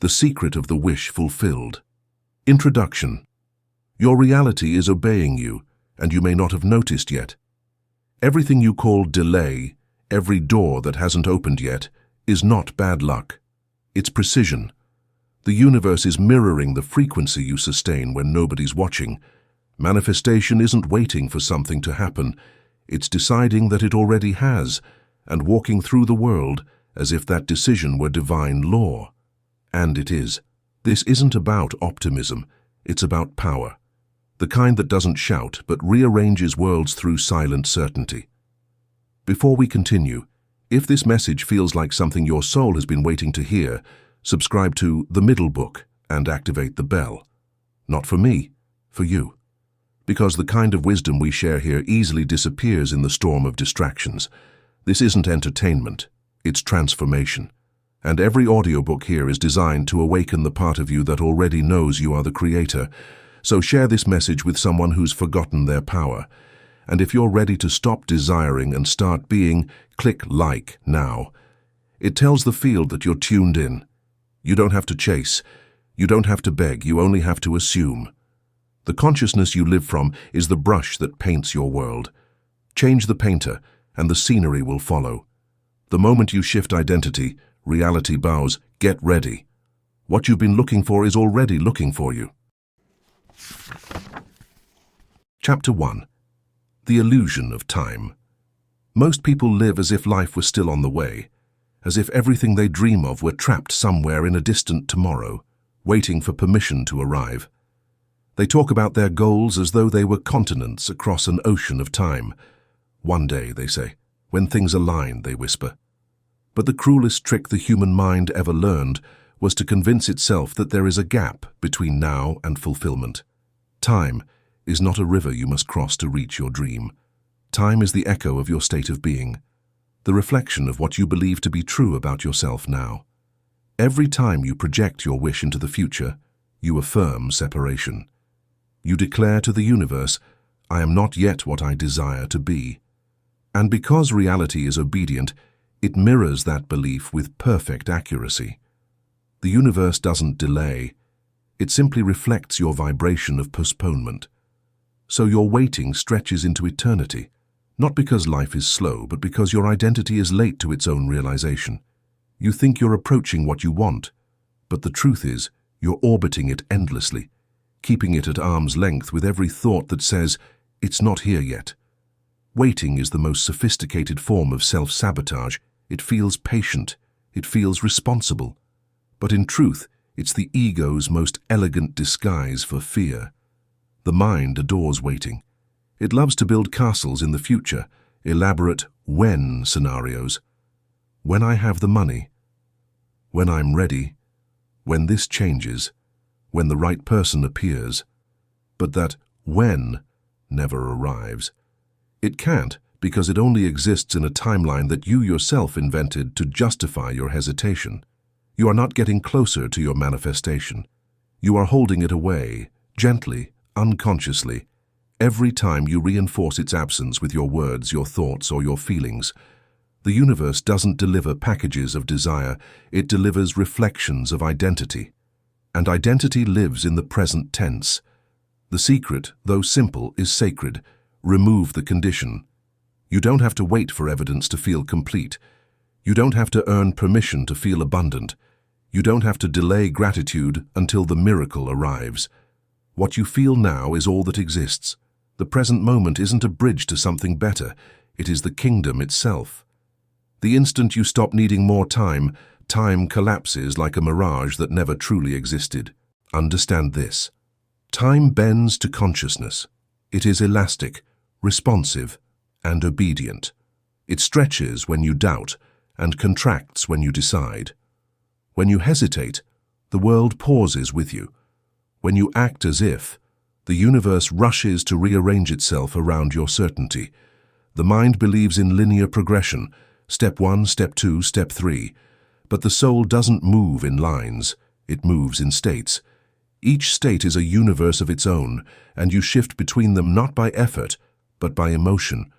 The secret of the wish fulfilled. Introduction. Your reality is obeying you, and you may not have noticed yet. Everything you call delay, every door that hasn't opened yet, is not bad luck. It's precision. The universe is mirroring the frequency you sustain when nobody's watching. Manifestation isn't waiting for something to happen. It's deciding that it already has, and walking through the world as if that decision were divine law. And it is. This isn't about optimism, it's about power. The kind that doesn't shout but rearranges worlds through silent certainty. Before we continue, if this message feels like something your soul has been waiting to hear, subscribe to The Middle Book and activate the bell. Not for me, for you. Because the kind of wisdom we share here easily disappears in the storm of distractions. This isn't entertainment, it's transformation. And every audiobook here is designed to awaken the part of you that already knows you are the creator. So share this message with someone who's forgotten their power. And if you're ready to stop desiring and start being, click like now. It tells the field that you're tuned in. You don't have to chase. You don't have to beg. You only have to assume. The consciousness you live from is the brush that paints your world. Change the painter, and the scenery will follow. The moment you shift identity, reality bows. Get ready. What you've been looking for is already looking for you. Chapter 1. The Illusion of Time. Most people live as if life was still on the way, as if everything they dream of were trapped somewhere in a distant tomorrow, waiting for permission to arrive. They talk about their goals as though they were continents across an ocean of time. One day, they say, when things align, they whisper. But the cruelest trick the human mind ever learned was to convince itself that there is a gap between now and fulfillment. Time is not a river you must cross to reach your dream. Time is the echo of your state of being, the reflection of what you believe to be true about yourself now. Every time you project your wish into the future, you affirm separation. You declare to the universe, I am not yet what I desire to be. And because reality is obedient, it mirrors that belief with perfect accuracy. The universe doesn't delay. It simply reflects your vibration of postponement. So your waiting stretches into eternity, not because life is slow, but because your identity is late to its own realization. You think you're approaching what you want, but the truth is, you're orbiting it endlessly, keeping it at arm's length with every thought that says, it's not here yet. Waiting is the most sophisticated form of self-sabotage. It feels patient, it feels responsible. But in truth, it's the ego's most elegant disguise for fear. The mind adores waiting. It loves to build castles in the future, elaborate when scenarios. When I have the money, when I'm ready, when this changes, when the right person appears. But that when never arrives. It can't, because it only exists in a timeline that you yourself invented to justify your hesitation. You are not getting closer to your manifestation. You are holding it away, gently, unconsciously, every time you reinforce its absence with your words, your thoughts, or your feelings. The universe doesn't deliver packages of desire, it delivers reflections of identity. And identity lives in the present tense. The secret, though simple, is sacred. Remove the condition. You don't have to wait for evidence to feel complete. You don't have to earn permission to feel abundant. You don't have to delay gratitude until the miracle arrives. What you feel now is all that exists. The present moment isn't a bridge to something better. It is the kingdom itself. The instant you stop needing more time, time collapses like a mirage that never truly existed. Understand this. Time bends to consciousness. It is elastic, responsive, and obedient. It stretches when you doubt and contracts when you decide. When you hesitate, the world pauses with you. When you act as if, the universe rushes to rearrange itself around your certainty. The mind believes in linear progression, step 1, step 2, step 3. But the soul doesn't move in lines, it moves in states. Each state is a universe of its own, and you shift between them not by effort, but by emotion.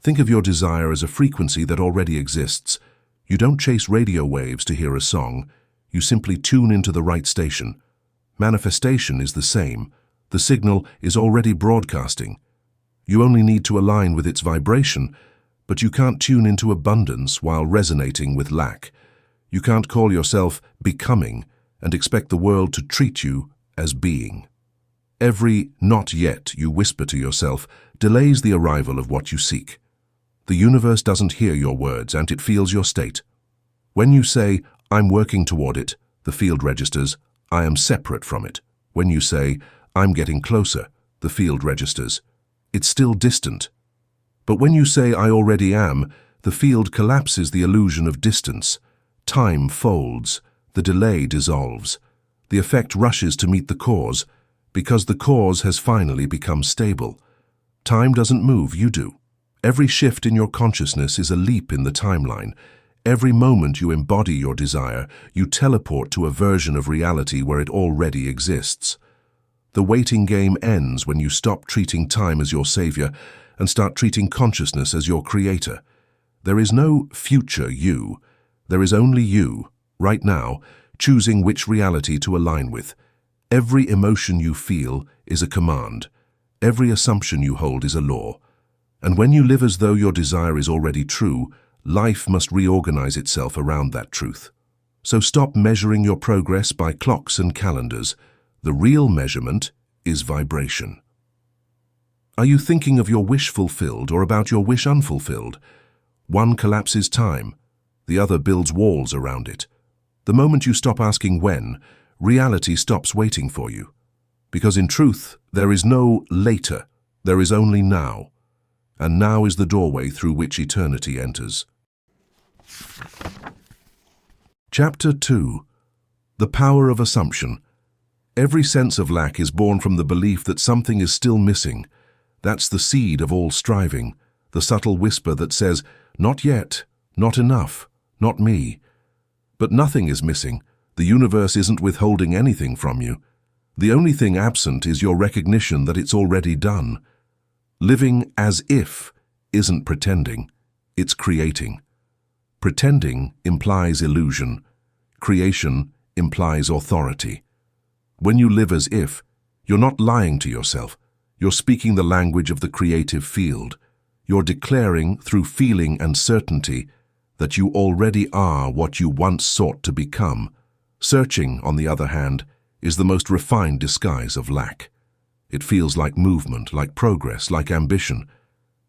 Think of your desire as a frequency that already exists. You don't chase radio waves to hear a song. You simply tune into the right station. Manifestation is the same. The signal is already broadcasting. You only need to align with its vibration, but you can't tune into abundance while resonating with lack. You can't call yourself becoming and expect the world to treat you as being. Every "not yet" you whisper to yourself delays the arrival of what you seek. The universe doesn't hear your words, and it feels your state. When you say, "I'm working toward it," the field registers, "I am separate from it." When you say, "I'm getting closer," the field registers, "It's still distant." But when you say, "I already am," the field collapses the illusion of distance. Time folds, the delay dissolves. The effect rushes to meet the cause, because the cause has finally become stable. Time doesn't move, you do. Every shift in your consciousness is a leap in the timeline. Every moment you embody your desire, you teleport to a version of reality where it already exists. The waiting game ends when you stop treating time as your savior and start treating consciousness as your creator. There is no future you. There is only you, right now, choosing which reality to align with. Every emotion you feel is a command. Every assumption you hold is a law. And when you live as though your desire is already true, life must reorganize itself around that truth. So stop measuring your progress by clocks and calendars. The real measurement is vibration. Are you thinking of your wish fulfilled or about your wish unfulfilled? One collapses time, the other builds walls around it. The moment you stop asking when, reality stops waiting for you. Because in truth, there is no later, there is only now. And now is the doorway through which eternity enters. Chapter 2. The Power of Assumption. Every sense of lack is born from the belief that something is still missing. That's the seed of all striving, the subtle whisper that says, "Not yet, not enough, not me." But nothing is missing. The universe isn't withholding anything from you. The only thing absent is your recognition that it's already done. Living as if isn't pretending, it's creating. Pretending implies illusion. Creation implies authority. When you live as if, you're not lying to yourself. You're speaking the language of the creative field. You're declaring through feeling and certainty that you already are what you once sought to become. Searching, on the other hand, is the most refined disguise of lack. It feels like movement, like progress, like ambition,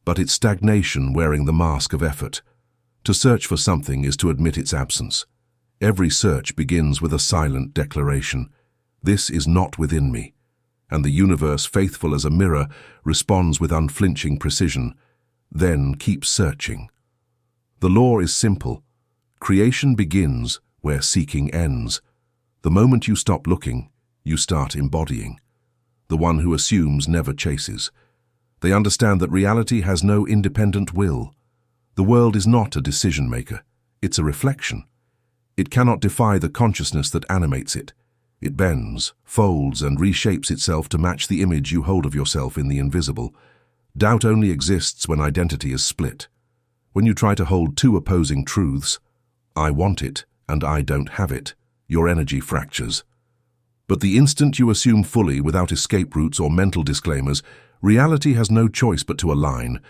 but it's stagnation wearing the mask of effort. To search for something is to admit its absence. Every search begins with a silent declaration. This is not within me. And the universe, faithful as a mirror, responds with unflinching precision. Then keep searching. The law is simple. Creation begins where seeking ends. The moment you stop looking, you start embodying. The one who assumes never chases. They understand that reality has no independent will. The world is not a decision maker. It's a reflection. It cannot defy the consciousness that animates it. It bends, folds, and reshapes itself to match the image you hold of yourself in the invisible. Doubt only exists when identity is split. When you try to hold two opposing truths, I want it and I don't have it, your energy fractures. But the instant you assume fully without escape routes or mental disclaimers, reality has no choice but to align.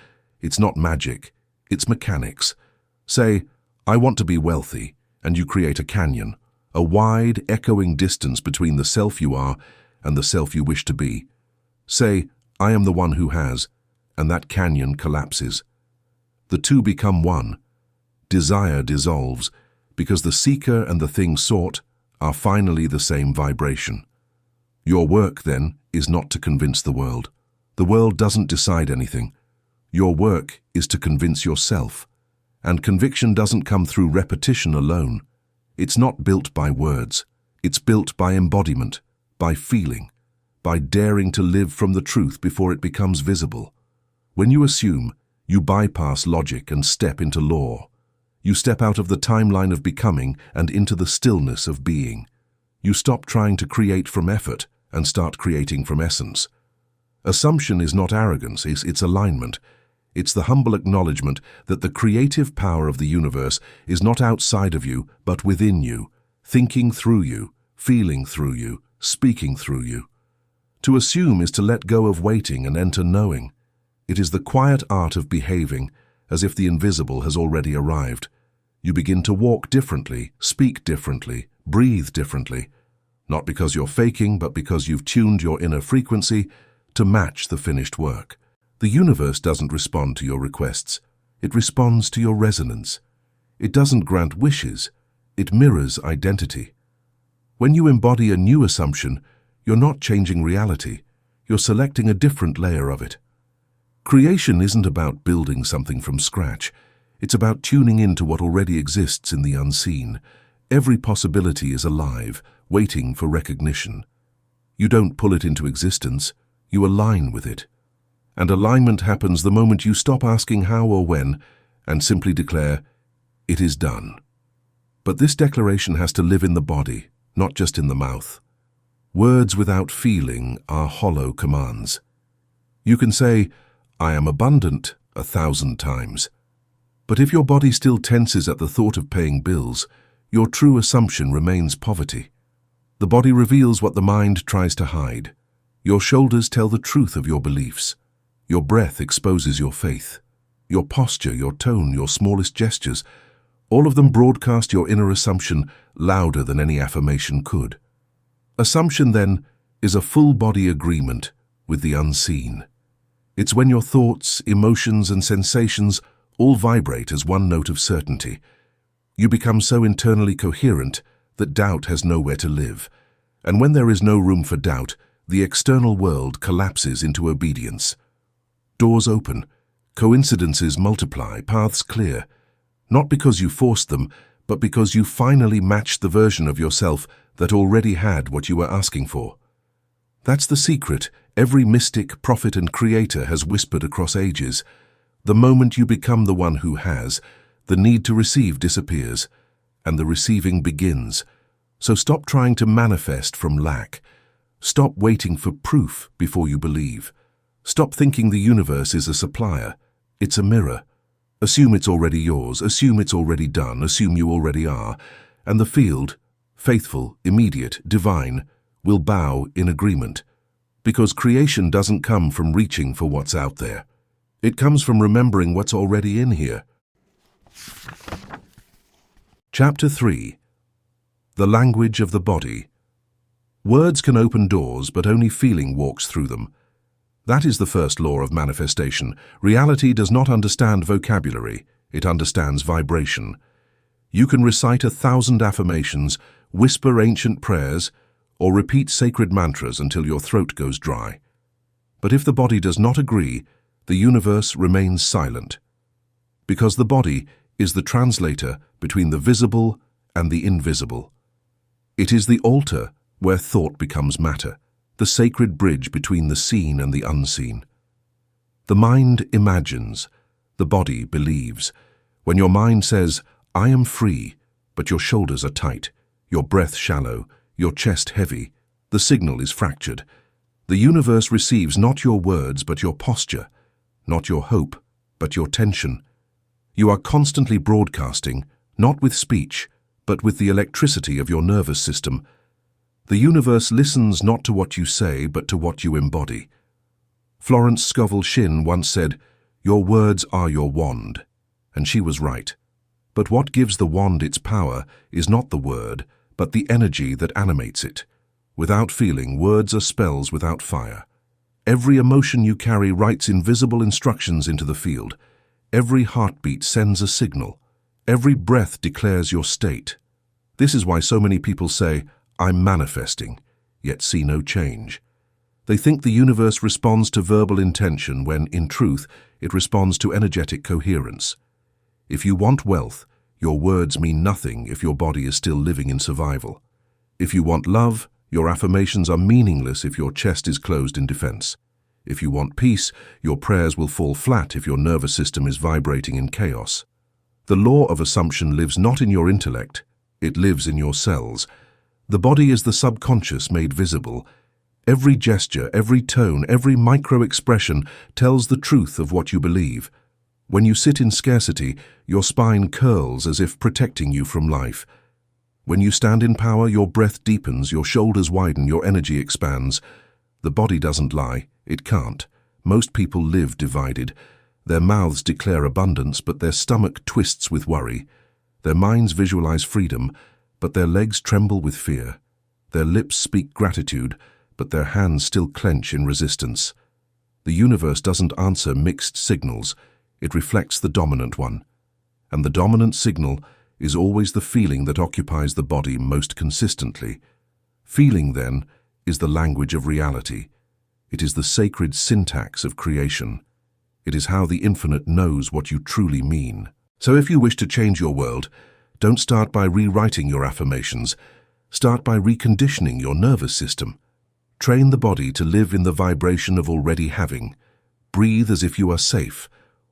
It's not magic, it's mechanics. Say, I want to be wealthy, and you create a canyon, a wide, echoing distance between the self you are and the self you wish to be. Say, I am the one who has, and that canyon collapses. The two become one. Desire dissolves, because the seeker and the thing sought are finally the same vibration. Your work, then, is not to convince the world. The world doesn't decide anything. Your work is to convince yourself. And conviction doesn't come through repetition alone. It's not built by words. It's built by embodiment, by feeling, by daring to live from the truth before it becomes visible. When you assume, you bypass logic and step into law. You step out of the timeline of becoming and into the stillness of being. You stop trying to create from effort and start creating from essence. Assumption is not arrogance, it's alignment. It's the humble acknowledgement that the creative power of the universe is not outside of you, but within you. thinking through you, feeling through you, speaking through you. To assume is to let go of waiting and enter knowing. It is the quiet art of behaving as if the invisible has already arrived. You begin to walk differently, speak differently, breathe differently, not because you're faking, but because you've tuned your inner frequency to match the finished work. The universe doesn't respond to your requests. It responds to your resonance. It doesn't grant wishes. It mirrors identity. When you embody a new assumption, you're not changing reality. You're selecting a different layer of it. Creation isn't about building something from scratch. It's about tuning into what already exists in the unseen. Every possibility is alive, waiting for recognition. You don't pull it into existence. You align with it. And alignment happens the moment you stop asking how or when and simply declare, "It is done." But this declaration has to live in the body, not just in the mouth. Words without feeling are hollow commands. You can say, "I am abundant," 1,000 times. But if your body still tenses at the thought of paying bills, your true assumption remains poverty. The body reveals what the mind tries to hide. Your shoulders tell the truth of your beliefs. Your breath exposes your faith. Your posture, your tone, your smallest gestures, all of them broadcast your inner assumption louder than any affirmation could. Assumption, then, is a full-body agreement with the unseen. It's when your thoughts, emotions, and sensations all vibrate as one note of certainty. You become so internally coherent that doubt has nowhere to live. And when there is no room for doubt, the external world collapses into obedience. Doors open, coincidences multiply, paths clear. Not because you forced them, but because you finally matched the version of yourself that already had what you were asking for. That's the secret every mystic, prophet, and creator has whispered across ages. The moment you become the one who has, the need to receive disappears, and the receiving begins. So stop trying to manifest from lack. Stop waiting for proof before you believe. Stop thinking the universe is a supplier. It's a mirror. Assume it's already yours, assume it's already done, assume you already are, and the field, faithful, immediate, divine, will bow in agreement. Because creation doesn't come from reaching for what's out there. It comes from remembering what's already in here. Chapter 3. The Language of the Body. Words can open doors, but only feeling walks through them. That is the first law of manifestation. Reality does not understand vocabulary, it understands vibration. You can recite 1,000 affirmations, whisper ancient prayers, or repeat sacred mantras until your throat goes dry. But if the body does not agree, the universe remains silent. Because the body is the translator between the visible and the invisible. It is the altar where thought becomes matter, the sacred bridge between the seen and the unseen. The mind imagines, the body believes. When your mind says, "I am free," but your shoulders are tight, your breath shallow, your chest heavy, the signal is fractured. The universe receives not your words but your posture, not your hope but your tension. You are constantly broadcasting, not with speech, but with the electricity of your nervous system. The universe listens not to what you say, but to what you embody. Florence Scovel Shinn once said, "Your words are your wand," and she was right. But what gives the wand its power is not the word, but the energy that animates it. Without feeling, words are spells without fire. Every emotion you carry writes invisible instructions into the field. Every heartbeat sends a signal. Every breath declares your state. This is why so many people say, "I'm manifesting," yet see no change. They think the universe responds to verbal intention when, in truth, it responds to energetic coherence. If you want wealth, your words mean nothing if your body is still living in survival. If you want love, your affirmations are meaningless if your chest is closed in defense. If you want peace, your prayers will fall flat if your nervous system is vibrating in chaos. The law of assumption lives not in your intellect, it lives in your cells. The body is the subconscious made visible. Every gesture, every tone, every micro-expression tells the truth of what you believe. When you sit in scarcity, your spine curls as if protecting you from life. When you stand in power, your breath deepens, your shoulders widen, your energy expands. The body doesn't lie. It can't. Most people live divided. Their mouths declare abundance, but their stomach twists with worry. Their minds visualize freedom, but their legs tremble with fear. Their lips speak gratitude, but their hands still clench in resistance. The universe doesn't answer mixed signals. It reflects the dominant one. And the dominant signal is always the feeling that occupies the body most consistently. Feeling, then, is the language of reality. It is the sacred syntax of creation. It is how the infinite knows what you truly mean. So if you wish to change your world, don't start by rewriting your affirmations. Start by reconditioning your nervous system. Train the body to live in the vibration of already having. Breathe as if you are safe.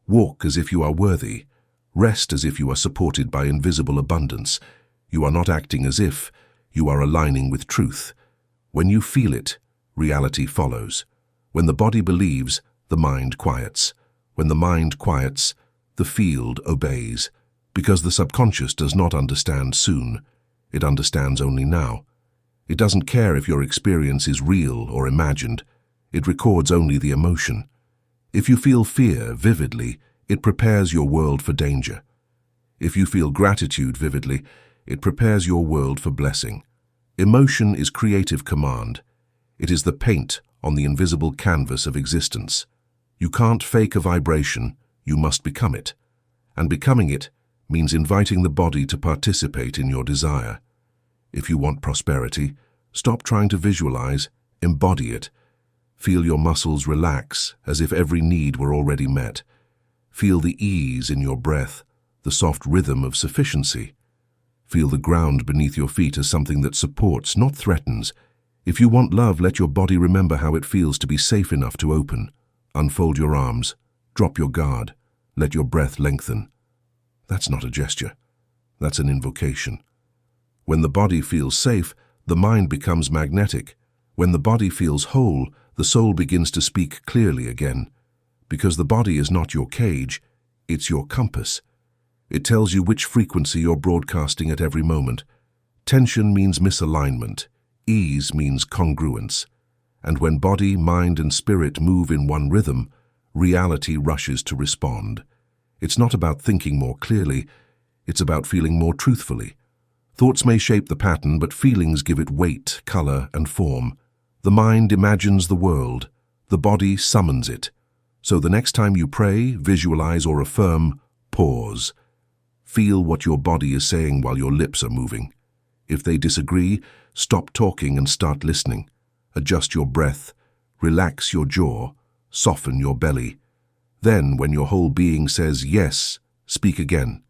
Walk as if you are worthy. Rest as if you are supported by invisible abundance. You are not acting as if, you are aligning with truth. When you feel it, reality follows. When the body believes, the mind quiets. When the mind quiets, the field obeys. Because the subconscious does not understand soon. It understands only now. It doesn't care if your experience is real or imagined. It records only the emotion. If you feel fear vividly, it prepares your world for danger. If you feel gratitude vividly, it prepares your world for blessing. Emotion is creative command. It is the paint on the invisible canvas of existence. You can't fake a vibration, you must become it. And becoming it means inviting the body to participate in your desire. If you want prosperity, stop trying to visualize, embody it. Feel your muscles relax as if every need were already met. Feel the ease in your breath, the soft rhythm of sufficiency. Feel the ground beneath your feet as something that supports, not threatens. If you want love, let your body remember how it feels to be safe enough to open. Unfold your arms, drop your guard, let your breath lengthen. That's not a gesture. That's an invocation. When the body feels safe, the mind becomes magnetic. When the body feels whole, the soul begins to speak clearly again. Because the body is not your cage, it's your compass. It tells you which frequency you're broadcasting at every moment. Tension means misalignment. Ease means congruence. And when body, mind, and spirit move in one rhythm, reality rushes to respond. It's not about thinking more clearly, it's about feeling more truthfully. Thoughts may shape the pattern, but feelings give it weight, color, and form. The mind imagines the world, the body summons it. So the next time you pray, visualize, or affirm, pause. Feel what your body is saying while your lips are moving. If they disagree, stop talking and start listening. Adjust your breath, relax your jaw, soften your belly. Then, when your whole being says yes, speak again.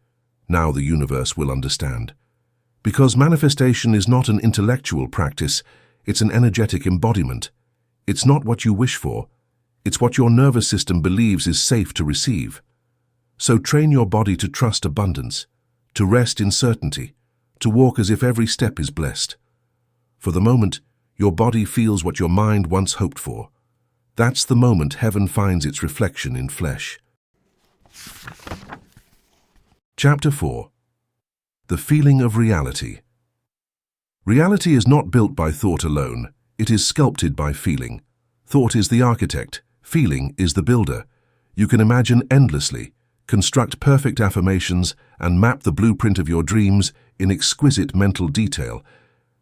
Now the universe will understand. Because manifestation is not an intellectual practice, it's an energetic embodiment. It's not what you wish for. It's what your nervous system believes is safe to receive. So train your body to trust abundance, to rest in certainty, to walk as if every step is blessed. For the moment, your body feels what your mind once hoped for. That's the moment heaven finds its reflection in flesh. Chapter 4. The Feeling of Reality. Reality is not built by thought alone. It is sculpted by feeling. Thought is the architect. Feeling is the builder. You can imagine endlessly, construct perfect affirmations, and map the blueprint of your dreams in exquisite mental detail.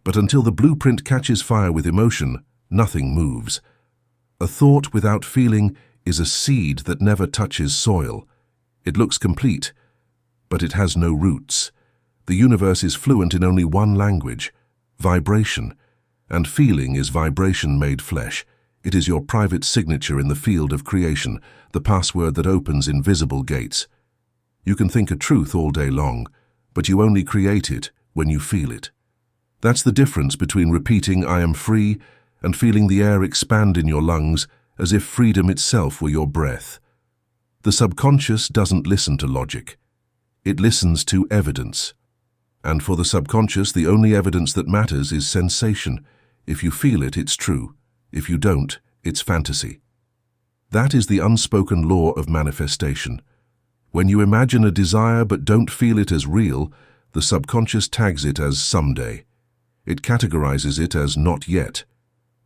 But until the blueprint catches fire with emotion, nothing moves. A thought without feeling is a seed that never touches soil. It looks complete, but it has no roots. The universe is fluent in only one language, vibration, and feeling is vibration made flesh. It is your private signature in the field of creation, the password that opens invisible gates. You can think a truth all day long, but you only create it when you feel it. That's the difference between repeating "I am free" and feeling the air expand in your lungs as if freedom itself were your breath. The subconscious doesn't listen to logic. It listens to evidence. And for the subconscious, the only evidence that matters is sensation. If you feel it, it's true. If you don't, it's fantasy. That is the unspoken law of manifestation. When you imagine a desire but don't feel it as real, The subconscious tags it as someday. It categorizes it as not yet.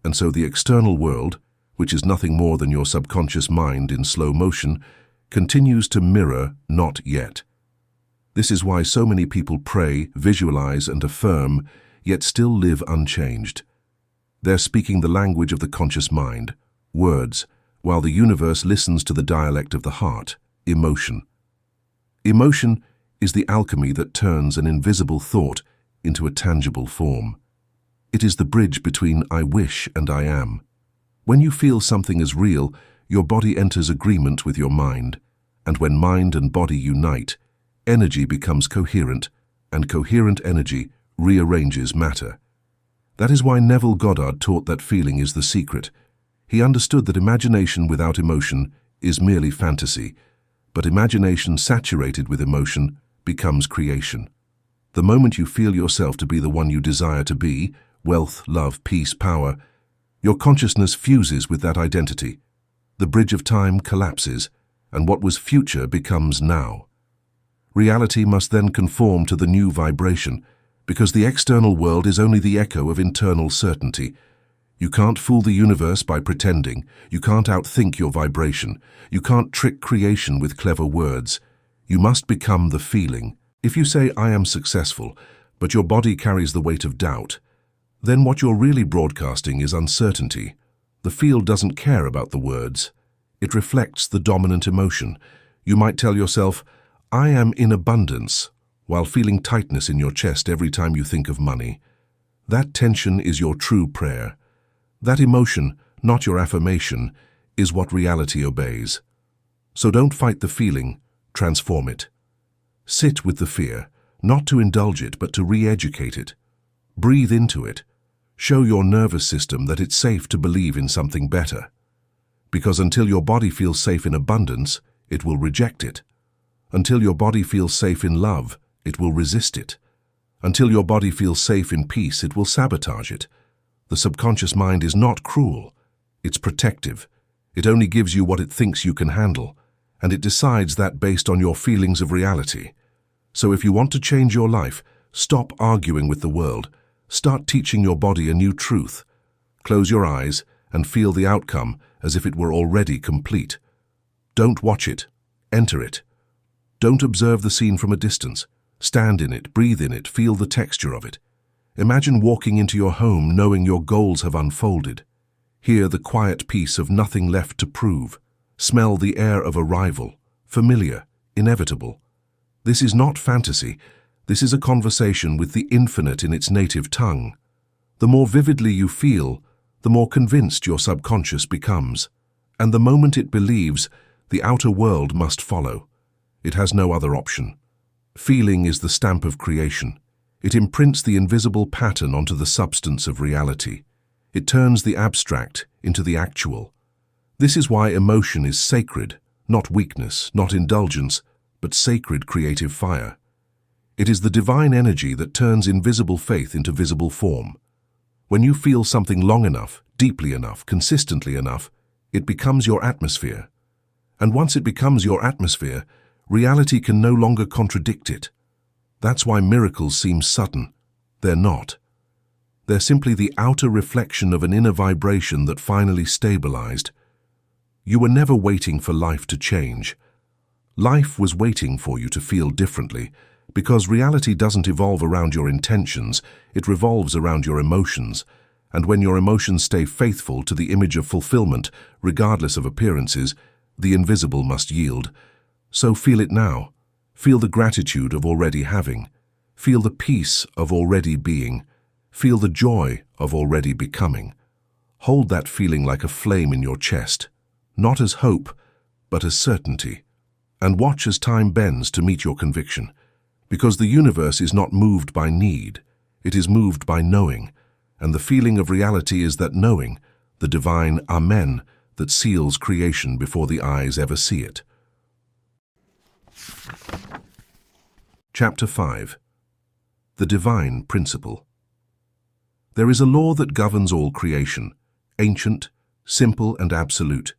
And so the external world, which is nothing more than your subconscious mind in slow motion, continues to mirror not yet. This is why so many people pray, visualize, and affirm, yet still live unchanged. They're speaking the language of the conscious mind, words, while the universe listens to the dialect of the heart, emotion. Emotion is the alchemy that turns an invisible thought into a tangible form. It is the bridge between I wish and I am. When you feel something is real, your body enters agreement with your mind, and when mind and body unite, energy becomes coherent, and coherent energy rearranges matter. That is why Neville Goddard taught that feeling is the secret. He understood that imagination without emotion is merely fantasy, but imagination saturated with emotion becomes creation. The moment you feel yourself to be the one you desire to be, wealth, love, peace, power, your consciousness fuses with that identity. The bridge of time collapses, and what was future becomes now. Reality must then conform to the new vibration, because the external world is only the echo of internal certainty. You can't fool the universe by pretending. You can't outthink your vibration. You can't trick creation with clever words. You must become the feeling. If you say, I am successful, but your body carries the weight of doubt, then what you're really broadcasting is uncertainty. The field doesn't care about the words. It reflects the dominant emotion. You might tell yourself, I am in abundance, while feeling tightness in your chest every time you think of money. That tension is your true prayer. That emotion, not your affirmation, is what reality obeys. So don't fight the feeling, transform it. Sit with the fear, not to indulge it, but to re-educate it. Breathe into it. Show your nervous system that it's safe to believe in something better. Because until your body feels safe in abundance, it will reject it. Until your body feels safe in love, it will resist it. Until your body feels safe in peace, it will sabotage it. The subconscious mind is not cruel. It's protective. It only gives you what it thinks you can handle, and it decides that based on your feelings of reality. So if you want to change your life, stop arguing with the world. Start teaching your body a new truth. Close your eyes and feel the outcome as if it were already complete. Don't watch it. Enter it. Don't observe the scene from a distance. Stand in it, breathe in it, feel the texture of it. Imagine walking into your home knowing your goals have unfolded. Hear the quiet peace of nothing left to prove. Smell the air of arrival, familiar, inevitable. This is not fantasy. This is a conversation with the infinite in its native tongue. The more vividly you feel, the more convinced your subconscious becomes. And the moment it believes, the outer world must follow. It has no other option. Feeling is the stamp of creation. It imprints the invisible pattern onto the substance of reality. It turns the abstract into the actual. This is why emotion is sacred, not weakness, not indulgence, but sacred creative fire. It is the divine energy that turns invisible faith into visible form. When you feel something long enough, deeply enough, consistently enough, it becomes your atmosphere. And once it becomes your atmosphere, reality can no longer contradict it. That's why miracles seem sudden. They're not. They're simply the outer reflection of an inner vibration that finally stabilized. You were never waiting for life to change. Life was waiting for you to feel differently, because reality doesn't evolve around your intentions, it revolves around your emotions. And when your emotions stay faithful to the image of fulfillment, regardless of appearances, the invisible must yield. So feel it now. Feel the gratitude of already having. Feel the peace of already being. Feel the joy of already becoming. Hold that feeling like a flame in your chest, not as hope, but as certainty. And watch as time bends to meet your conviction. Because the universe is not moved by need, it is moved by knowing. And the feeling of reality is that knowing, the divine Amen, that seals creation before the eyes ever see it. Chapter 5. The Divine Principle. There is a law that governs all creation, ancient, simple, and absolute.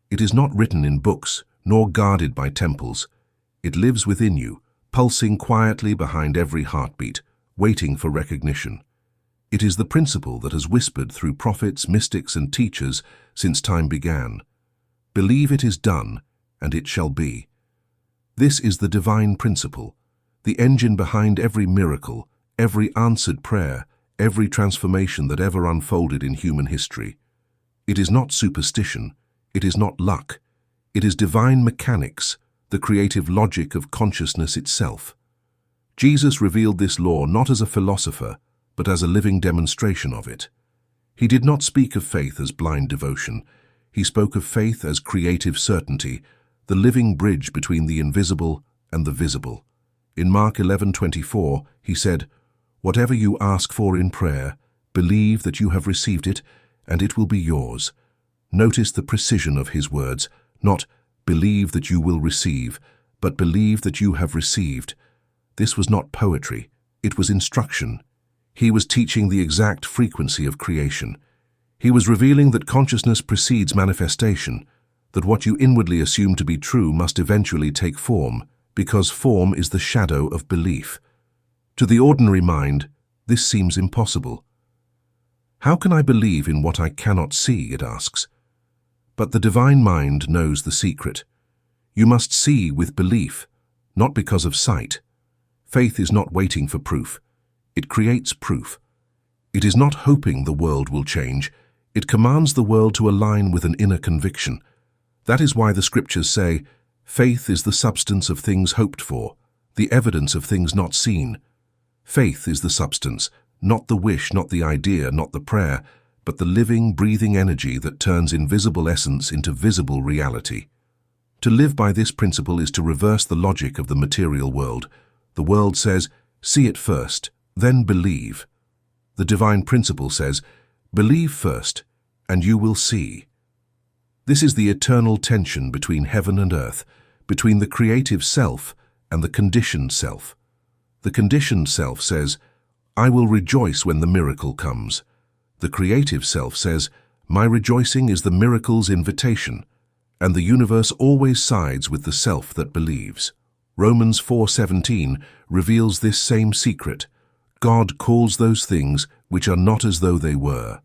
It is not written in books, nor guarded by temples. It lives within you, pulsing quietly behind every heartbeat, waiting for recognition. It is the principle that has whispered through prophets, mystics, and teachers since time began. Believe it is done, and it shall be. This is the divine principle, the engine behind every miracle, every answered prayer, every transformation that ever unfolded in human history. It is not superstition, it is not luck, it is divine mechanics, the creative logic of consciousness itself. Jesus revealed this law not as a philosopher, but as a living demonstration of it. He did not speak of faith as blind devotion. He spoke of faith as creative certainty, the living bridge between the invisible and the visible. In Mark 11:24, he said, "Whatever you ask for in prayer, believe that you have received it, and it will be yours." Notice the precision of his words, not "believe that you will receive," but "believe that you have received." This was not poetry, it was instruction. He was teaching the exact frequency of creation. He was revealing that consciousness precedes manifestation, that what you inwardly assume to be true must eventually take form, because form is the shadow of belief. To the ordinary mind, this seems impossible. How can I believe in what I cannot see, it asks. But the divine mind knows the secret. You must see with belief, not because of sight. Faith is not waiting for proof. It creates proof. It is not hoping the world will change. It commands the world to align with an inner conviction. That is why the scriptures say, "Faith is the substance of things hoped for, the evidence of things not seen." Faith is the substance, not the wish, not the idea, not the prayer, but the living, breathing energy that turns invisible essence into visible reality. To live by this principle is to reverse the logic of the material world. The world says, "See it first, then believe." The divine principle says, "Believe first, and you will see." This is the eternal tension between heaven and earth, between the creative self and the conditioned self. The conditioned self says, "I will rejoice when the miracle comes." The creative self says, "My rejoicing is the miracle's invitation," and the universe always sides with the self that believes. Romans 4:17 reveals this same secret. God calls those things which are not as though they were.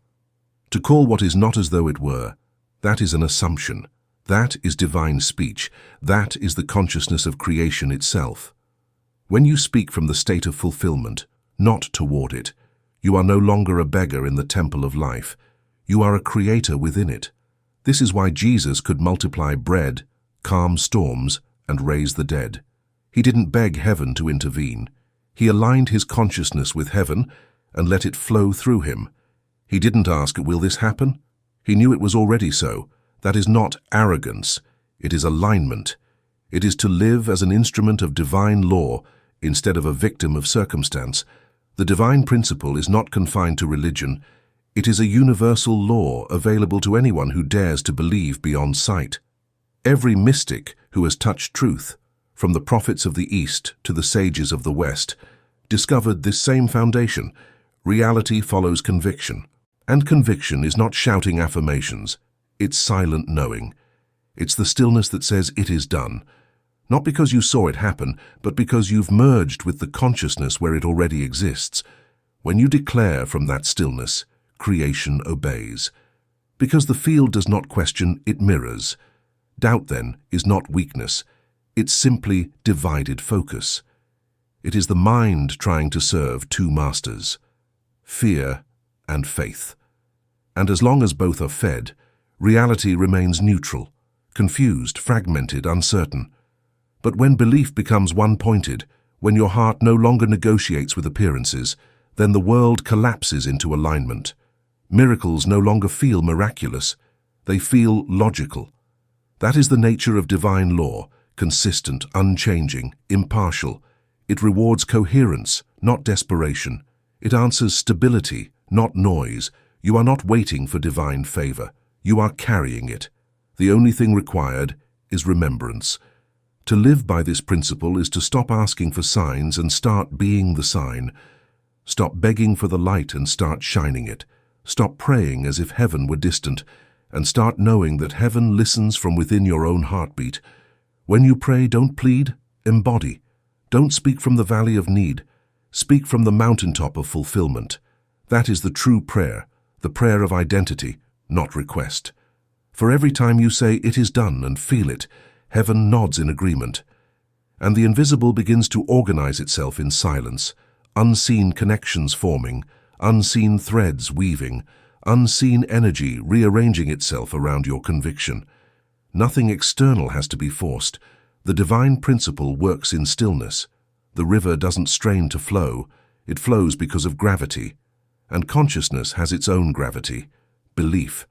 To call what is not as though it were, that is an assumption. That is divine speech. That is the consciousness of creation itself. When you speak from the state of fulfillment, not toward it, you are no longer a beggar in the temple of life. You are a creator within it. This is why Jesus could multiply bread, calm storms, and raise the dead. He didn't beg heaven to intervene. He aligned his consciousness with heaven and let it flow through him. He didn't ask, "Will this happen?" He knew it was already so. That is not arrogance. It is alignment. It is to live as an instrument of divine law instead of a victim of circumstance. The divine principle is not confined to religion. It is a universal law available to anyone who dares to believe beyond sight. Every mystic who has touched truth, from the prophets of the East to the sages of the West, discovered this same foundation. Reality follows conviction. And conviction is not shouting affirmations. It's silent knowing. It's the stillness that says it is done. Not because you saw it happen, but because you've merged with the consciousness where it already exists. When you declare from that stillness, creation obeys. Because the field does not question, it mirrors. Doubt, then, is not weakness. It's simply divided focus. It is the mind trying to serve two masters, fear and faith. And as long as both are fed, reality remains neutral, confused, fragmented, uncertain. But when belief becomes one-pointed, when your heart no longer negotiates with appearances, then the world collapses into alignment. Miracles no longer feel miraculous, they feel logical. That is the nature of divine law, consistent, unchanging, impartial. It rewards coherence, not desperation. It answers stability, not noise. You are not waiting for divine favor. You are carrying it. The only thing required is remembrance. To live by this principle is to stop asking for signs and start being the sign. Stop begging for the light and start shining it. Stop praying as if heaven were distant, and start knowing that heaven listens from within your own heartbeat. When you pray, don't plead, embody. Don't speak from the valley of need. Speak from the mountaintop of fulfillment. That is the true prayer, the prayer of identity, not request. For every time you say, "It is done," and feel it, heaven nods in agreement. And the invisible begins to organize itself in silence, unseen connections forming, unseen threads weaving, unseen energy rearranging itself around your conviction. Nothing external has to be forced. The divine principle works in stillness. The river doesn't strain to flow. It flows because of gravity. And consciousness has its own gravity, belief.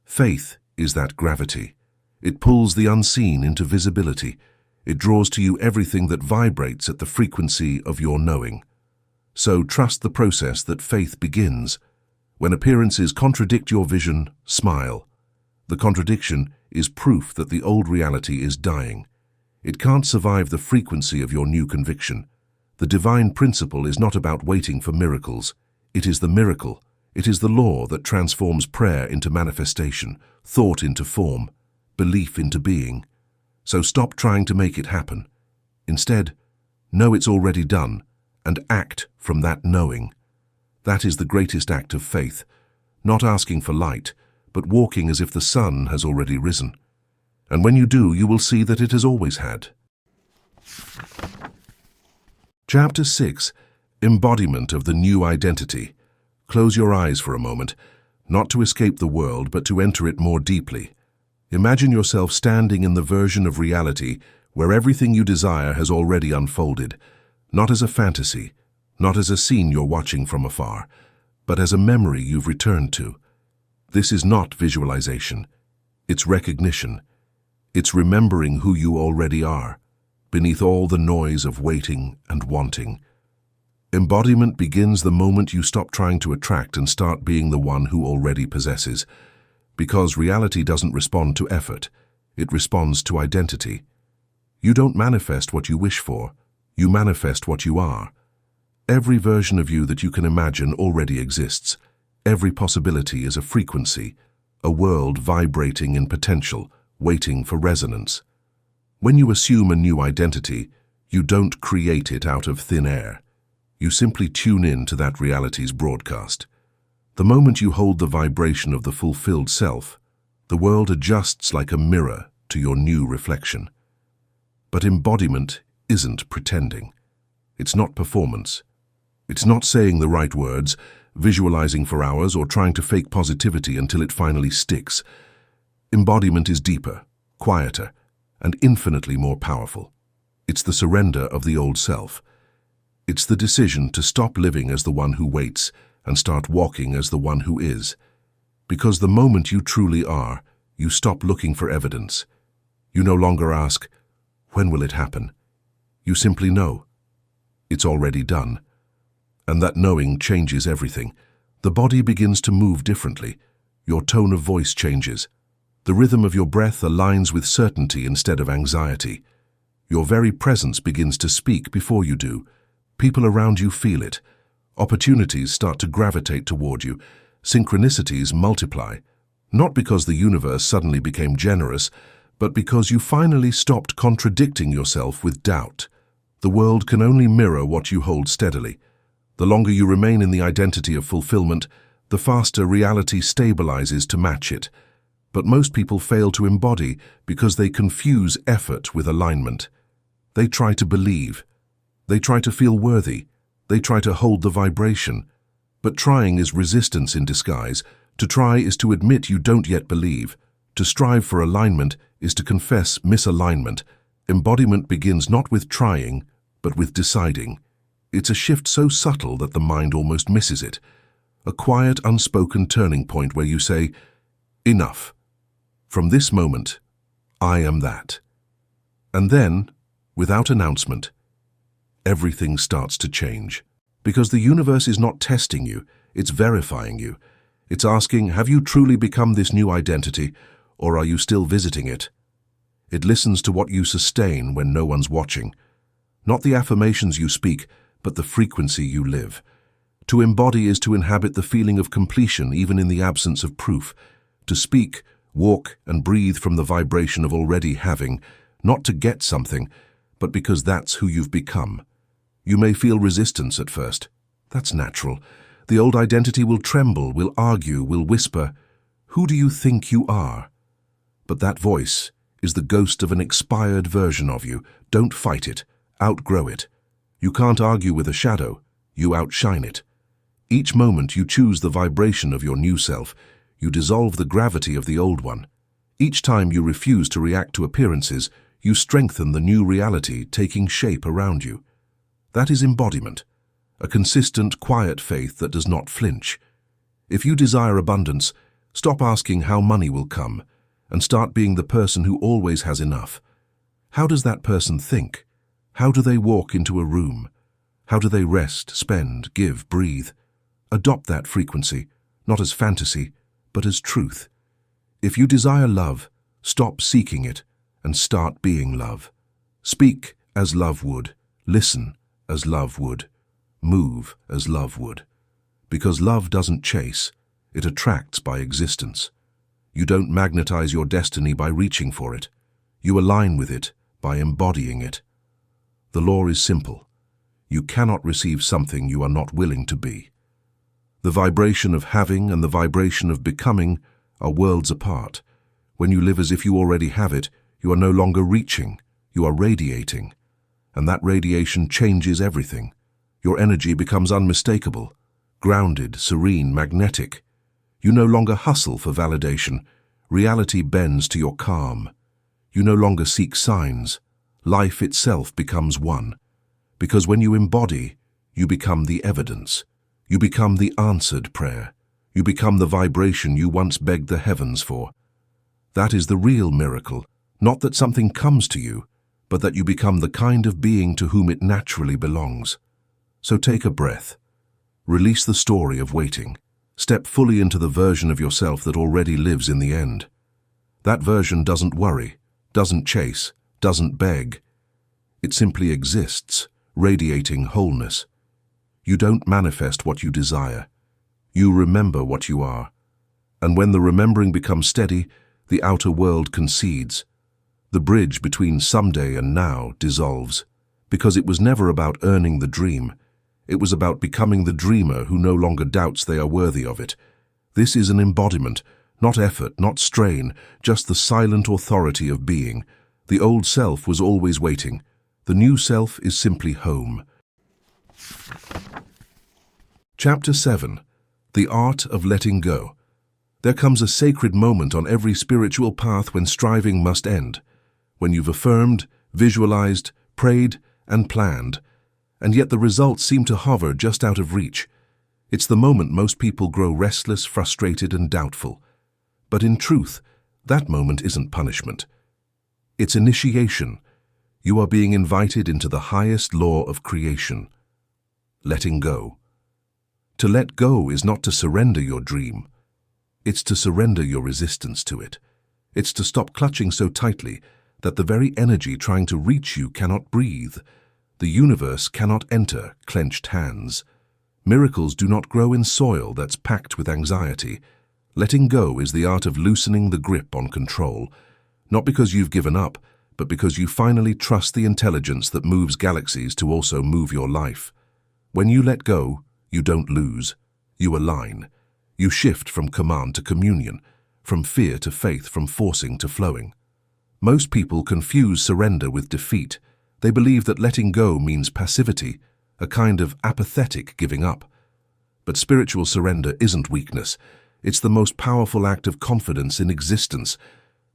Faith is that gravity. It pulls the unseen into visibility. It draws to you everything that vibrates at the frequency of your knowing. So trust the process that faith begins. When appearances contradict your vision, smile. The contradiction is proof that the old reality is dying. It can't survive the frequency of your new conviction. The divine principle is not about waiting for miracles. It is the miracle. It is the law that transforms prayer into manifestation, thought into form, belief into being. So stop trying to make it happen. Instead, know it's already done, and act from that knowing. That is the greatest act of faith, not asking for light, but walking as if the sun has already risen. And when you do, you will see that it has always had. Chapter 6. Embodiment of the New Identity. Close your eyes for a moment, not to escape the world, but to enter it more deeply. Imagine yourself standing in the version of reality where everything you desire has already unfolded, not as a fantasy, not as a scene you're watching from afar, but as a memory you've returned to. This is not visualization. It's recognition. It's remembering who you already are, beneath all the noise of waiting and wanting. Embodiment begins the moment you stop trying to attract and start being the one who already possesses. Because reality doesn't respond to effort, it responds to identity. You don't manifest what you wish for, you manifest what you are. Every version of you that you can imagine already exists. Every possibility is a frequency, a world vibrating in potential, waiting for resonance. When you assume a new identity, you don't create it out of thin air. You simply tune in to that reality's broadcast. The moment you hold the vibration of the fulfilled self, the world adjusts like a mirror to your new reflection. But embodiment isn't pretending. It's not performance. It's not saying the right words, visualizing for hours, or trying to fake positivity until it finally sticks. Embodiment is deeper, quieter, and infinitely more powerful. It's the surrender of the old self. It's the decision to stop living as the one who waits and start walking as the one who is. Because the moment you truly are, you stop looking for evidence. You no longer ask, "When will it happen?" You simply know. It's already done. And that knowing changes everything. The body begins to move differently. Your tone of voice changes. The rhythm of your breath aligns with certainty instead of anxiety. Your very presence begins to speak before you do. People around you feel it. Opportunities start to gravitate toward you. Synchronicities multiply. Not because the universe suddenly became generous, but because you finally stopped contradicting yourself with doubt. The world can only mirror what you hold steadily. The longer you remain in the identity of fulfillment, the faster reality stabilizes to match it. But most people fail to embody because they confuse effort with alignment. They try to believe. They try to feel worthy. They try to hold the vibration. But trying is resistance in disguise. To try is to admit you don't yet believe. To strive for alignment is to confess misalignment. Embodiment begins not with trying, but with deciding. It's a shift so subtle that the mind almost misses it. A quiet, unspoken turning point where you say, "Enough. From this moment, I am that." And then, without announcement, everything starts to change. Because the universe is not testing you, it's verifying you. It's asking, have you truly become this new identity, or are you still visiting it? It listens to what you sustain when no one's watching. Not the affirmations you speak, but the frequency you live. To embody is to inhabit the feeling of completion even in the absence of proof. To speak, walk, and breathe from the vibration of already having, not to get something, but because that's who you've become. You may feel resistance at first. That's natural. The old identity will tremble, will argue, will whisper, "Who do you think you are?" But that voice is the ghost of an expired version of you. Don't fight it. Outgrow it. You can't argue with a shadow. You outshine it. Each moment you choose the vibration of your new self. You dissolve the gravity of the old one. Each time you refuse to react to appearances, you strengthen the new reality taking shape around you. That is embodiment, a consistent, quiet faith that does not flinch. If you desire abundance, stop asking how money will come and start being the person who always has enough. How does that person think? How do they walk into a room? How do they rest, spend, give, breathe? Adopt that frequency, not as fantasy, but as truth. If you desire love, stop seeking it and start being love. Speak as love would, listen as love would, move as love would. Because love doesn't chase, it attracts by existence. You don't magnetize your destiny by reaching for it. You align with it by embodying it. The law is simple. You cannot receive something you are not willing to be. The vibration of having and the vibration of becoming are worlds apart. When you live as if you already have it, you are no longer reaching, you are radiating. And that radiation changes everything. Your energy becomes unmistakable, grounded, serene, magnetic. You no longer hustle for validation. Reality bends to your calm. You no longer seek signs. Life itself becomes one. Because when you embody, you become the evidence. You become the answered prayer. You become the vibration you once begged the heavens for. That is the real miracle, not that something comes to you, but that you become the kind of being to whom it naturally belongs. So take a breath. Release the story of waiting. Step fully into the version of yourself that already lives in the end. That version doesn't worry, doesn't chase, doesn't beg. It simply exists, radiating wholeness. You don't manifest what you desire. You remember what you are. And when the remembering becomes steady, the outer world concedes. The bridge between someday and now dissolves, because it was never about earning the dream. It was about becoming the dreamer who no longer doubts they are worthy of it. This is an embodiment, not effort, not strain, just the silent authority of being. The old self was always waiting. The new self is simply home. Chapter 7. The Art of Letting Go. There comes a sacred moment on every spiritual path when striving must end, when you've affirmed, visualized, prayed, and planned, and yet the results seem to hover just out of reach. It's the moment most people grow restless, frustrated, and doubtful. But in truth, that moment isn't punishment. It's initiation. You are being invited into the highest law of creation. Letting go. To let go is not to surrender your dream. It's to surrender your resistance to it. It's to stop clutching so tightly that the very energy trying to reach you cannot breathe. The universe cannot enter clenched hands. Miracles do not grow in soil that's packed with anxiety. Letting go is the art of loosening the grip on control, not because you've given up, but because you finally trust the intelligence that moves galaxies to also move your life. When you let go, you don't lose. You align. You shift from command to communion, from fear to faith, from forcing to flowing. Most people confuse surrender with defeat. They believe that letting go means passivity, a kind of apathetic giving up. But spiritual surrender isn't weakness. It's the most powerful act of confidence in existence,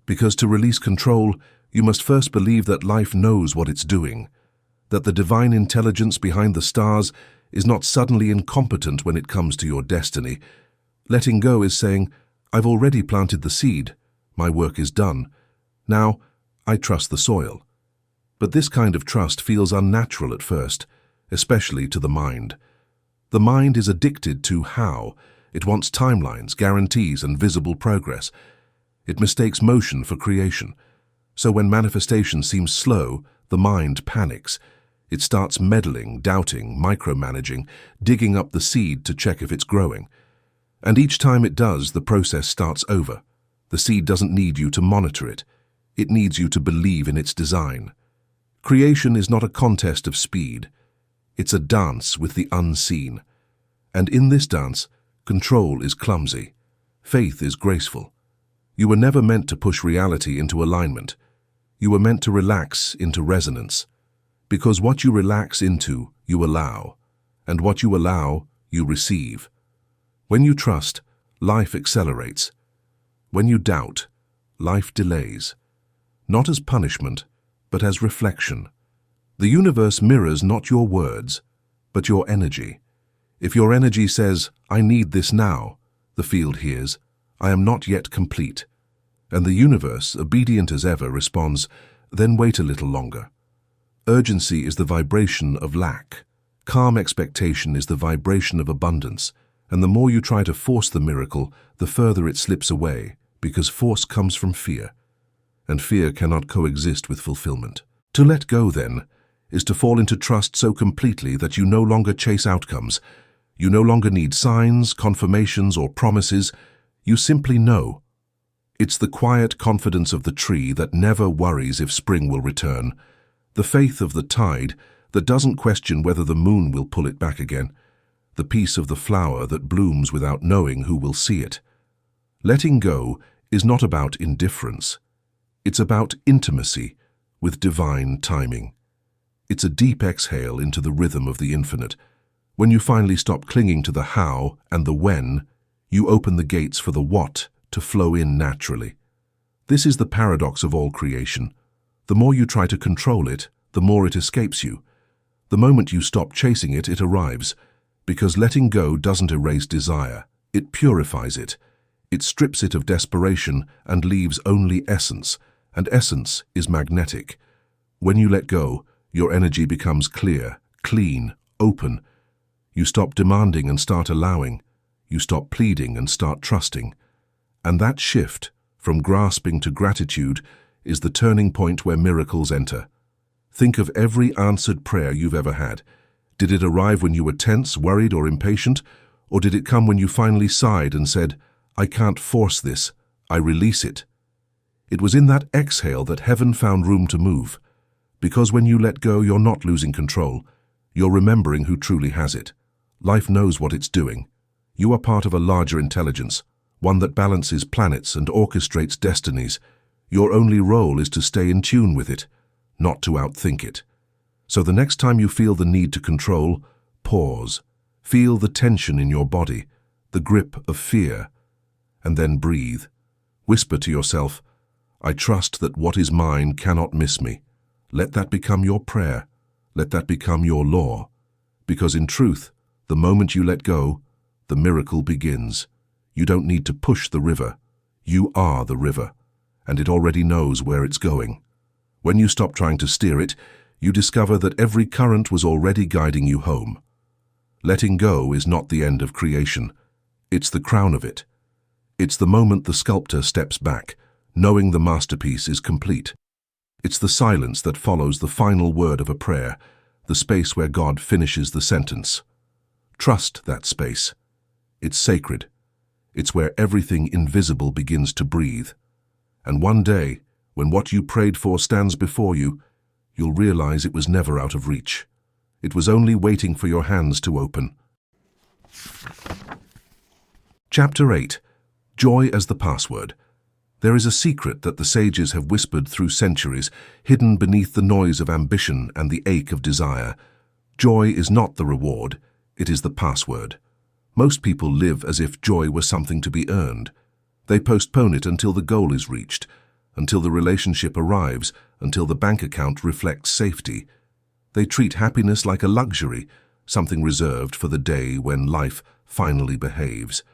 because to release control, you must first believe that life knows what it's doing, that the divine intelligence behind the stars is not suddenly incompetent when it comes to your destiny. Letting go is saying, I've already planted the seed. My work is done. Now, I trust the soil. But this kind of trust feels unnatural at first, especially to the mind. The mind is addicted to how. It wants timelines, guarantees, and visible progress. It mistakes motion for creation. So when manifestation seems slow, the mind panics. It starts meddling, doubting, micromanaging, digging up the seed to check if it's growing. And each time it does, the process starts over. The seed doesn't need you to monitor it. It needs you to believe in its design. Creation is not a contest of speed. It's a dance with the unseen. And in this dance, control is clumsy. Faith is graceful. You were never meant to push reality into alignment. You were meant to relax into resonance. Because what you relax into, you allow. And what you allow, you receive. When you trust, life accelerates. When you doubt, life delays. Not as punishment, but as reflection. The universe mirrors not your words, but your energy. If your energy says, "I need this now," the field hears, "I am not yet complete." And the universe, obedient as ever, responds, "Then wait a little longer." Urgency is the vibration of lack. Calm expectation is the vibration of abundance. And the more you try to force the miracle, the further it slips away, because force comes from fear. And fear cannot coexist with fulfillment. To let go, then, is to fall into trust so completely that you no longer chase outcomes. You no longer need signs, confirmations, or promises. You simply know. It's the quiet confidence of the tree that never worries if spring will return. The faith of the tide that doesn't question whether the moon will pull it back again. The peace of the flower that blooms without knowing who will see it. Letting go is not about indifference. It's about intimacy with divine timing. It's a deep exhale into the rhythm of the infinite. When you finally stop clinging to the how and the when, you open the gates for the what to flow in naturally. This is the paradox of all creation. The more you try to control it, the more it escapes you. The moment you stop chasing it, it arrives. Because letting go doesn't erase desire, it purifies it. It strips it of desperation and leaves only essence, and essence is magnetic. When you let go, your energy becomes clear, clean, open. You stop demanding and start allowing. You stop pleading and start trusting. And that shift, from grasping to gratitude, is the turning point where miracles enter. Think of every answered prayer you've ever had. Did it arrive when you were tense, worried, or impatient? Or did it come when you finally sighed and said, "I can't force this, I release it"? It was in that exhale that heaven found room to move. Because when you let go, you're not losing control. You're remembering who truly has it. Life knows what it's doing. You are part of a larger intelligence, one that balances planets and orchestrates destinies. Your only role is to stay in tune with it, not to outthink it. So the next time you feel the need to control, pause. Feel the tension in your body, the grip of fear, and then breathe. Whisper to yourself, "I trust that what is mine cannot miss me." Let that become your prayer. Let that become your law. Because in truth, the moment you let go, the miracle begins. You don't need to push the river. You are the river, and it already knows where it's going. When you stop trying to steer it, you discover that every current was already guiding you home. Letting go is not the end of creation. It's the crown of it. It's the moment the sculptor steps back, knowing the masterpiece is complete. It's the silence that follows the final word of a prayer, the space where God finishes the sentence. Trust that space. It's sacred. It's where everything invisible begins to breathe. And one day, when what you prayed for stands before you, you'll realize it was never out of reach. It was only waiting for your hands to open. Chapter 8. Joy as the Password. There is a secret that the sages have whispered through centuries, hidden beneath the noise of ambition and the ache of desire. Joy is not the reward, it is the password. Most people live as if joy were something to be earned. They postpone it until the goal is reached, until the relationship arrives, until the bank account reflects safety. They treat happiness like a luxury, something reserved for the day when life finally behaves.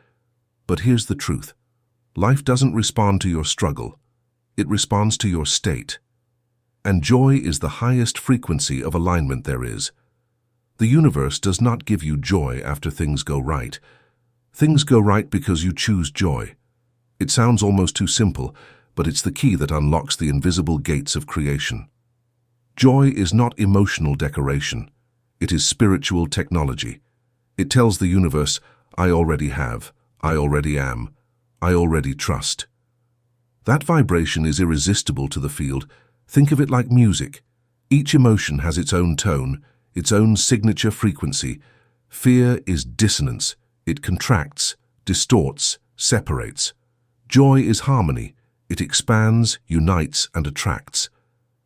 But here's the truth. Life doesn't respond to your struggle. It responds to your state. And joy is the highest frequency of alignment there is. The universe does not give you joy after things go right. Things go right because you choose joy. It sounds almost too simple, but it's the key that unlocks the invisible gates of creation. Joy is not emotional decoration. It is spiritual technology. It tells the universe, I already have, I already am, I already trust. That vibration is irresistible to the field. Think of it like music. Each emotion has its own tone, its own signature frequency. Fear is dissonance. It contracts, distorts, separates. Joy is harmony. It expands, unites, and attracts.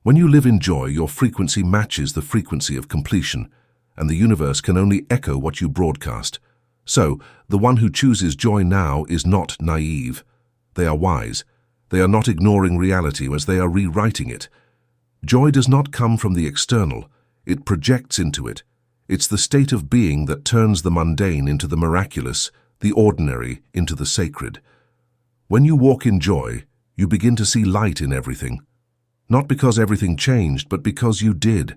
When you live in joy, your frequency matches the frequency of completion, and the universe can only echo what you broadcast. So, the one who chooses joy now is not naive. They are wise. They are not ignoring reality as they are rewriting it. Joy does not come from the external. It projects into it. It's the state of being that turns the mundane into the miraculous, the ordinary into the sacred. When you walk in joy, you begin to see light in everything. Not because everything changed, but because you did.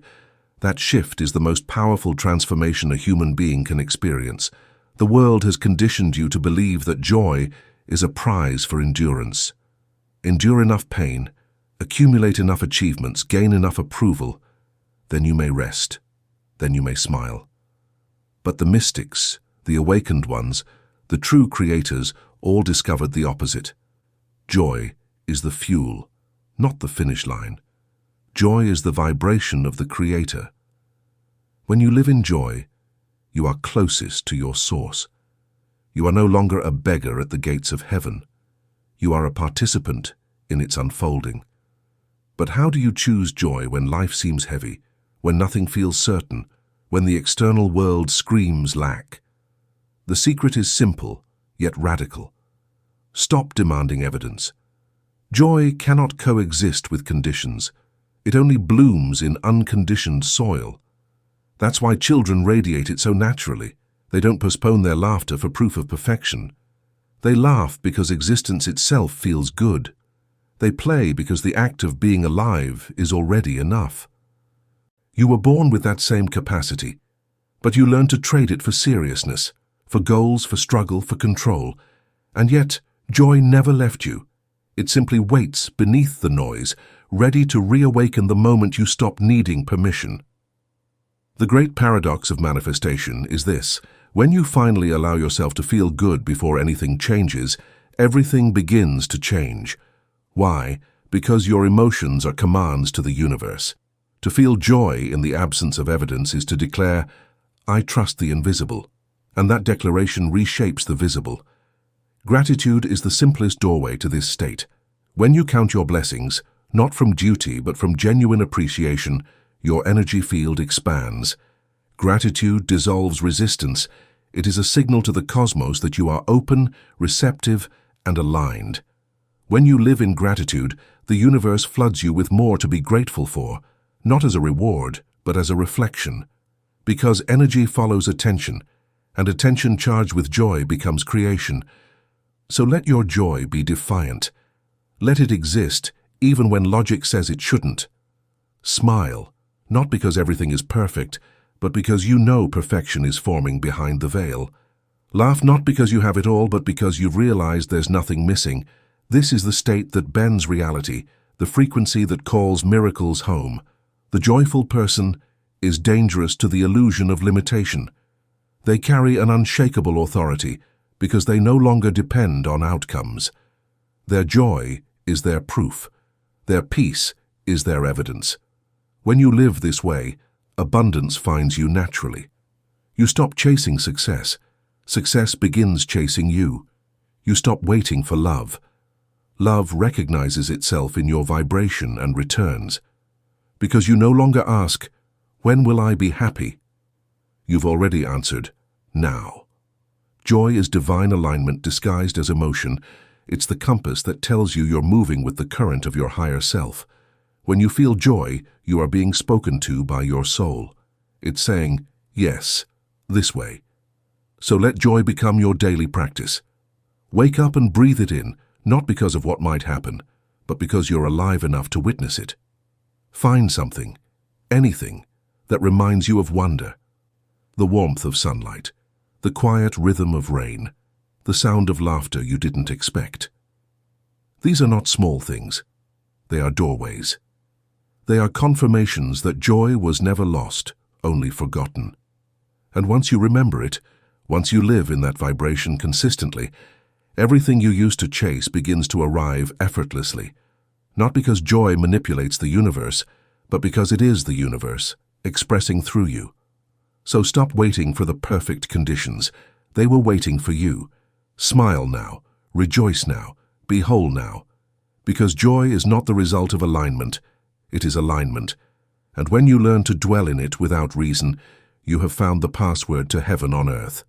That shift is the most powerful transformation a human being can experience. The world has conditioned you to believe that joy is a prize for endurance. Endure enough pain, accumulate enough achievements, gain enough approval, then you may rest, then you may smile. But the mystics, the awakened ones, the true creators, all discovered the opposite. Joy is the fuel, not the finish line. Joy is the vibration of the Creator. When you live in joy, you are closest to your source. You are no longer a beggar at the gates of heaven. You are a participant in its unfolding. But how do you choose joy when life seems heavy, when nothing feels certain, when the external world screams lack? The secret is simple, yet radical. Stop demanding evidence. Joy cannot coexist with conditions. It only blooms in unconditioned soil. That's why children radiate it so naturally. They don't postpone their laughter for proof of perfection. They laugh because existence itself feels good. They play because the act of being alive is already enough. You were born with that same capacity, but you learned to trade it for seriousness, for goals, for struggle, for control. And yet, joy never left you. It simply waits beneath the noise, ready to reawaken the moment you stop needing permission. The great paradox of manifestation is this: when you finally allow yourself to feel good before anything changes, everything begins to change. Why? Because your emotions are commands to the universe. To feel joy in the absence of evidence is to declare, "I trust the invisible," and that declaration reshapes the visible. Gratitude is the simplest doorway to this state. When you count your blessings, not from duty but from genuine appreciation, your energy field expands. Gratitude dissolves resistance. It is a signal to the cosmos that you are open, receptive, and aligned. When you live in gratitude, the universe floods you with more to be grateful for, not as a reward, but as a reflection. Because energy follows attention, and attention charged with joy becomes creation. So let your joy be defiant. Let it exist, even when logic says it shouldn't. Smile, not because everything is perfect, but because you know perfection is forming behind the veil. Laugh not because you have it all, but because you've realized there's nothing missing. This is the state that bends reality, the frequency that calls miracles home. The joyful person is dangerous to the illusion of limitation. They carry an unshakable authority because they no longer depend on outcomes. Their joy is their proof. Their peace is their evidence. When you live this way, abundance finds you naturally. You stop chasing success. Success begins chasing you. You stop waiting for love. Love recognizes itself in your vibration and returns. Because you no longer ask, "When will I be happy?" You've already answered, "Now." Joy is divine alignment disguised as emotion. It's the compass that tells you you're moving with the current of your higher self. When you feel joy, you are being spoken to by your soul. It's saying, "Yes, this way." So let joy become your daily practice. Wake up and breathe it in, not because of what might happen, but because you're alive enough to witness it. Find something, anything, that reminds you of wonder. The warmth of sunlight, the quiet rhythm of rain, the sound of laughter you didn't expect. These are not small things. They are doorways. They are confirmations that joy was never lost, only forgotten. And once you remember it, once you live in that vibration consistently, everything you used to chase begins to arrive effortlessly. Not because joy manipulates the universe, but because it is the universe, expressing through you. So stop waiting for the perfect conditions. They were waiting for you. Smile now, rejoice now, be whole now. Because joy is not the result of alignment, it is alignment. And when you learn to dwell in it without reason, you have found the password to heaven on earth.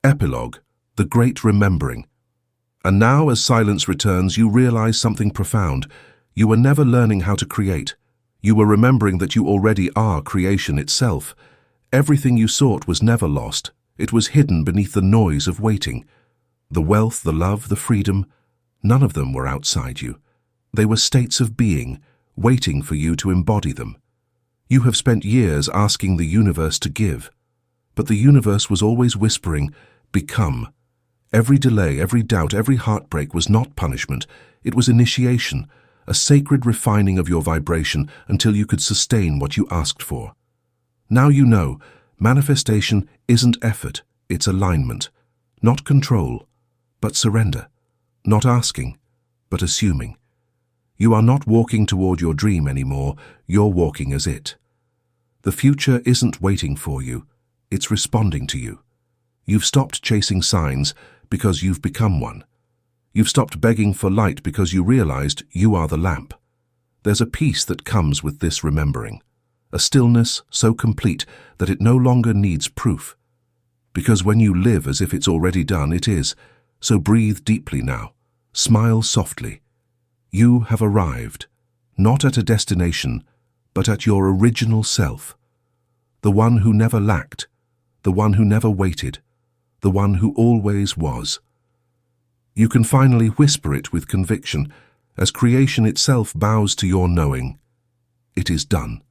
Epilogue, the great remembering. And now, as silence returns, you realize something profound. You were never learning how to create. You were remembering that you already are creation itself. Everything you sought was never lost. It was hidden beneath the noise of waiting. The wealth, the love, the freedom, none of them were outside you. They were states of being, waiting for you to embody them. You have spent years asking the universe to give, but the universe was always whispering, become. Every delay, every doubt, every heartbreak was not punishment. It was initiation, a sacred refining of your vibration until you could sustain what you asked for. Now you know, manifestation isn't effort, it's alignment. Not control, but surrender. Not asking, but assuming. You are not walking toward your dream anymore, you're walking as it. The future isn't waiting for you, it's responding to you. You've stopped chasing signs because you've become one. You've stopped begging for light because you realized you are the lamp. There's a peace that comes with this remembering, a stillness so complete that it no longer needs proof. Because when you live as if it's already done, it is. So breathe deeply now. Smile softly. You have arrived, not at a destination, but at your original self. The one who never lacked, the one who never waited, the one who always was. You can finally whisper it with conviction, as creation itself bows to your knowing. It is done.